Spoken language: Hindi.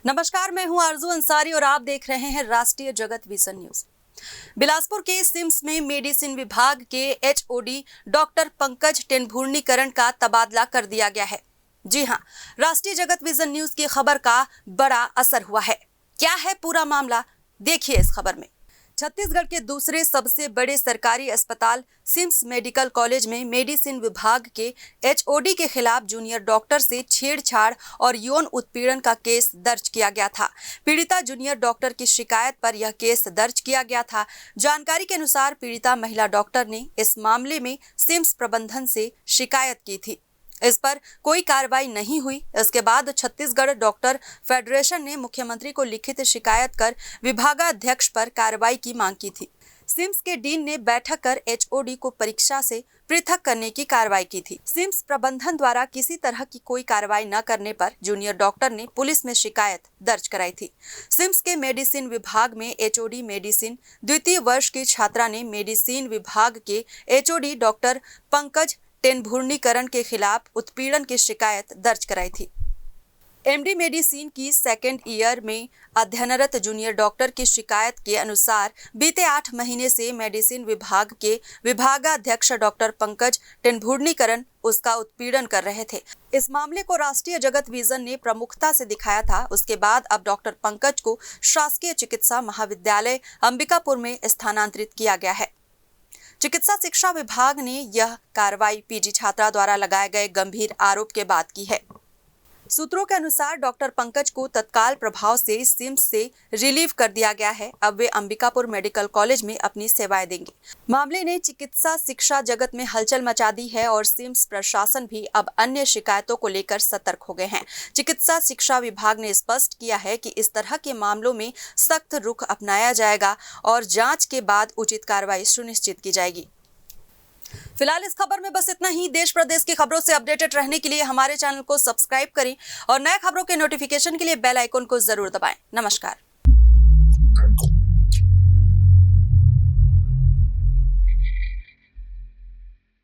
नमस्कार, मैं हूं आरजू अंसारी और आप देख रहे हैं राष्ट्रीय जगत विजन न्यूज। बिलासपुर के सिम्स में मेडिसिन विभाग के एचओडी डॉक्टर पंकज टेनभुर्णीकरण का तबादला कर दिया गया है। जी हां, राष्ट्रीय जगत विजन न्यूज की खबर का बड़ा असर हुआ है। क्या है पूरा मामला, देखिए इस खबर में। छत्तीसगढ़ के दूसरे सबसे बड़े सरकारी अस्पताल सिम्स मेडिकल कॉलेज में मेडिसिन विभाग के एचओडी के खिलाफ जूनियर डॉक्टर से छेड़छाड़ और यौन उत्पीड़न का केस दर्ज किया गया था। पीड़िता जूनियर डॉक्टर की शिकायत पर यह केस दर्ज किया गया था। जानकारी के अनुसार पीड़िता महिला डॉक्टर ने इस मामले में सिम्स प्रबंधन से शिकायत की थी। इस पर कोई कार्रवाई नहीं हुई। इसके बाद छत्तीसगढ़ डॉक्टर फेडरेशन ने मुख्यमंत्री को लिखित शिकायत कर विभागाध्यक्ष पर कार्रवाई की मांग की थी। सिम्स के डीन ने बैठक कर एचओडी को परीक्षा से पृथक करने की कार्रवाई की थी। सिम्स प्रबंधन द्वारा किसी तरह की कोई कार्रवाई न करने पर जूनियर डॉक्टर ने पुलिस में शिकायत दर्ज कराई थी। सिम्स के मेडिसिन विभाग में एचओडी मेडिसिन द्वितीय वर्ष की छात्रा ने मेडिसिन विभाग के एचओडी डॉक्टर पंकज टेनभुर्णीकरण के खिलाफ उत्पीड़न की शिकायत दर्ज कराई थी। एमडी मेडिसिन की सेकेंड ईयर में अध्ययनरत जूनियर डॉक्टर की शिकायत के अनुसार बीते 8 महीने से मेडिसिन विभाग के विभागाध्यक्ष डॉक्टर पंकज टेनभुर्णीकरण उसका उत्पीड़न कर रहे थे। इस मामले को राष्ट्रीय जगत विजन ने प्रमुखता से दिखाया था। उसके बाद अब डॉक्टर पंकज को शासकीय चिकित्सा महाविद्यालय अंबिकापुर में स्थानांतरित किया गया है। चिकित्सा शिक्षा विभाग ने यह कार्रवाई पीजी छात्रा द्वारा लगाए गए गंभीर आरोप के बाद की है। सूत्रों के अनुसार डॉक्टर पंकज को तत्काल प्रभाव से सिम्स से रिलीव कर दिया गया है। अब वे अंबिकापुर मेडिकल कॉलेज में अपनी सेवाएं देंगे। मामले ने चिकित्सा शिक्षा जगत में हलचल मचा दी है और सिम्स प्रशासन भी अब अन्य शिकायतों को लेकर सतर्क हो गए हैं। चिकित्सा शिक्षा विभाग ने स्पष्ट किया है कि इस तरह के मामलों में सख्त रुख अपनाया जाएगा और जांच के बाद उचित कार्रवाई सुनिश्चित की जाएगी। फिलहाल इस खबर में बस इतना ही। देश प्रदेश की खबरों से अपडेटेड रहने के लिए हमारे चैनल को सब्सक्राइब करें और नए खबरों के नोटिफिकेशन के लिए बेल आइकन को जरूर दबाएं। नमस्कार।